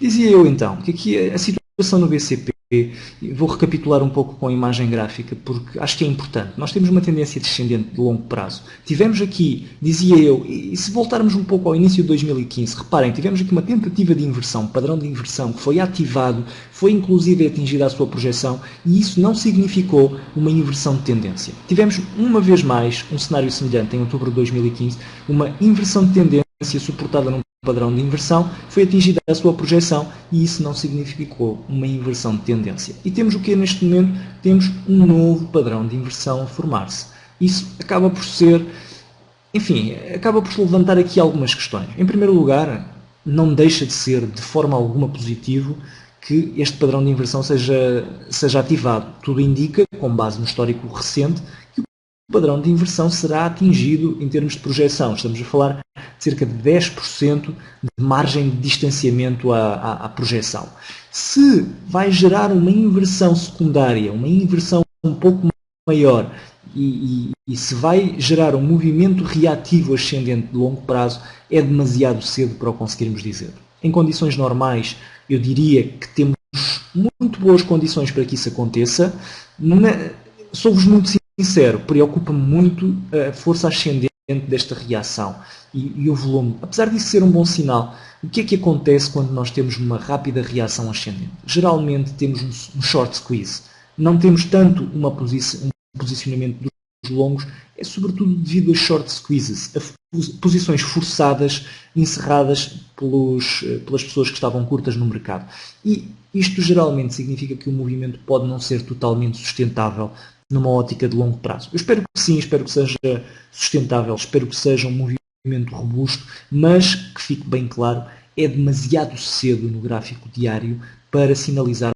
Dizia eu então que aqui a situação no BCP, vou recapitular um pouco com a imagem gráfica, porque acho que é importante. Nós temos uma tendência descendente de longo prazo. Tivemos aqui, dizia eu, e se voltarmos um pouco ao início de 2015, reparem, tivemos aqui uma tentativa de inversão, padrão de inversão, que foi ativado, foi inclusive atingida a sua projeção, e isso não significou uma inversão de tendência. Tivemos, uma vez mais, um cenário semelhante em outubro de 2015, uma inversão de tendência suportada num padrão de inversão, foi atingida a sua projeção e isso não significou uma inversão de tendência. E temos o que neste momento? Temos um novo padrão de inversão a formar-se. Isso acaba por ser, enfim, acaba por levantar aqui algumas questões. Em primeiro lugar, não deixa de ser de forma alguma positivo que este padrão de inversão seja ativado. Tudo indica, com base no histórico recente, que o padrão de inversão será atingido em termos de projeção. Estamos a falar de cerca de 10% de margem de distanciamento à projeção. Se vai gerar uma inversão secundária, uma inversão um pouco maior, e se vai gerar um movimento reativo ascendente de longo prazo, é demasiado cedo para o conseguirmos dizer. Em condições normais, eu diria que temos muito boas condições para que isso aconteça. Sou-vos muito sincero, preocupa-me muito a força ascendente desta reação e o volume. Apesar disso ser um bom sinal, o que é que acontece quando nós temos uma rápida reação ascendente? Geralmente temos um short squeeze. Não temos tanto um posicionamento dos longos, é sobretudo devido a short squeezes, a posições forçadas, encerradas pelas pessoas que estavam curtas no mercado. E isto geralmente significa que o movimento pode não ser totalmente sustentável numa ótica de longo prazo. Eu espero que sim, espero que seja sustentável, espero que seja um movimento robusto, mas que fique bem claro, é demasiado cedo no gráfico diário para sinalizarmos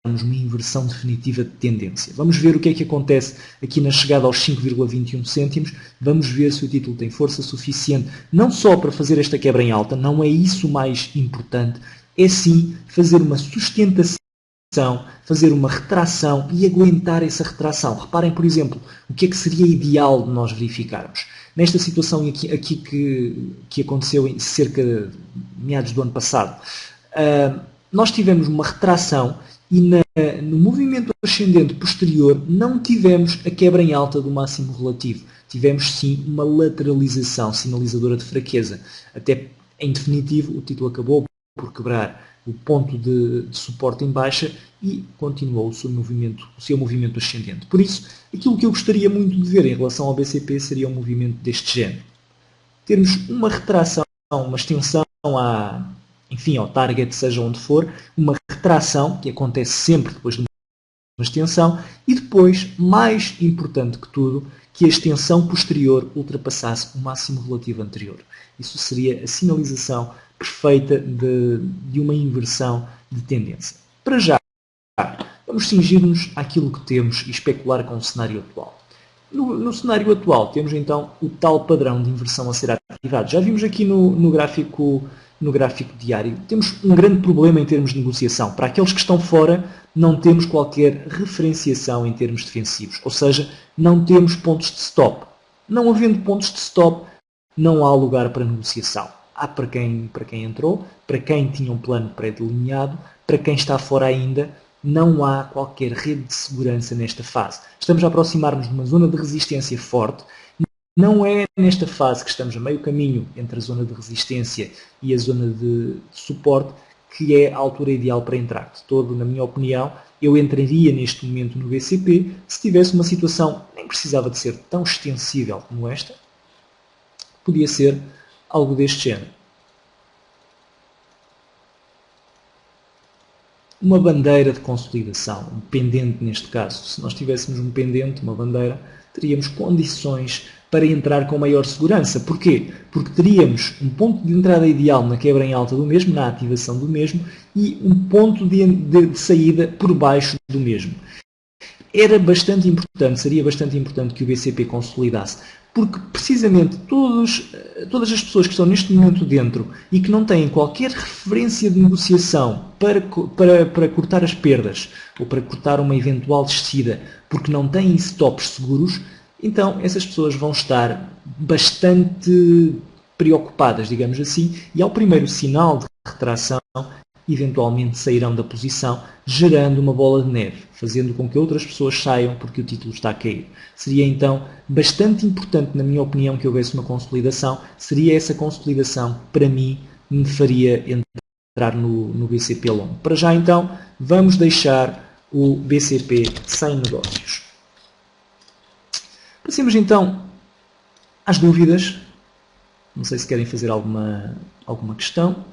uma inversão definitiva de tendência. Vamos ver o que é que acontece aqui na chegada aos 5,21 cêntimos, vamos ver se o título tem força suficiente, não só para fazer esta quebra em alta, não é isso o mais importante, é sim fazer uma sustentação, fazer uma retração e aguentar essa retração. Reparem, por exemplo, o que é que seria ideal de nós verificarmos. Nesta situação aqui que aconteceu em cerca de meados do ano passado, nós tivemos uma retração e no movimento ascendente posterior não tivemos a quebra em alta do máximo relativo. Tivemos sim uma lateralização sinalizadora de fraqueza. Até em definitivo o título acabou por quebrar o ponto de suporte em baixa e continuou o seu movimento ascendente. Por isso, aquilo que eu gostaria muito de ver em relação ao BCP seria um movimento deste género. Termos uma retração, uma extensão ao target, seja onde for, uma retração, que acontece sempre depois de uma extensão, e depois, mais importante que tudo, que a extensão posterior ultrapassasse o máximo relativo anterior. Isso seria a sinalização perfeita de uma inversão de tendência. Para já, vamos cingir-nos àquilo que temos e especular com o cenário atual. No cenário atual, temos então o tal padrão de inversão a ser ativado. Já vimos aqui no gráfico diário, temos um grande problema em termos de negociação. Para aqueles que estão fora, não temos qualquer referenciação em termos defensivos, ou seja, não temos pontos de stop. Não havendo pontos de stop, não há lugar para negociação. Há para quem entrou, para quem tinha um plano pré-delineado, para quem está fora ainda, não há qualquer rede de segurança nesta fase. Estamos a aproximar-nos de uma zona de resistência forte. Não é nesta fase que estamos a meio caminho entre a zona de resistência e a zona de suporte que é a altura ideal para entrar. De todo, na minha opinião, eu entraria neste momento no BCP se tivesse uma situação, nem precisava de ser tão extensível como esta, podia ser algo deste género. Uma bandeira de consolidação, um pendente neste caso. Se nós tivéssemos um pendente, uma bandeira, teríamos condições para entrar com maior segurança. Porquê? Porque teríamos um ponto de entrada ideal na quebra em alta do mesmo, na ativação do mesmo, e um ponto de saída por baixo do mesmo. Seria bastante importante que o BCP consolidasse, porque precisamente todas as pessoas que estão neste momento dentro e que não têm qualquer referência de negociação para cortar as perdas ou para cortar uma eventual descida, porque não têm stops seguros, então essas pessoas vão estar bastante preocupadas, digamos assim, e ao primeiro sinal de retração eventualmente sairão da posição, gerando uma bola de neve, fazendo com que outras pessoas saiam porque o título está a cair. Seria então bastante importante, na minha opinião, que houvesse uma consolidação. Seria essa consolidação, para mim, me faria entrar no BCP longo. Para já então, vamos deixar o BCP sem negócios. Passemos então às dúvidas. Não sei se querem fazer alguma questão.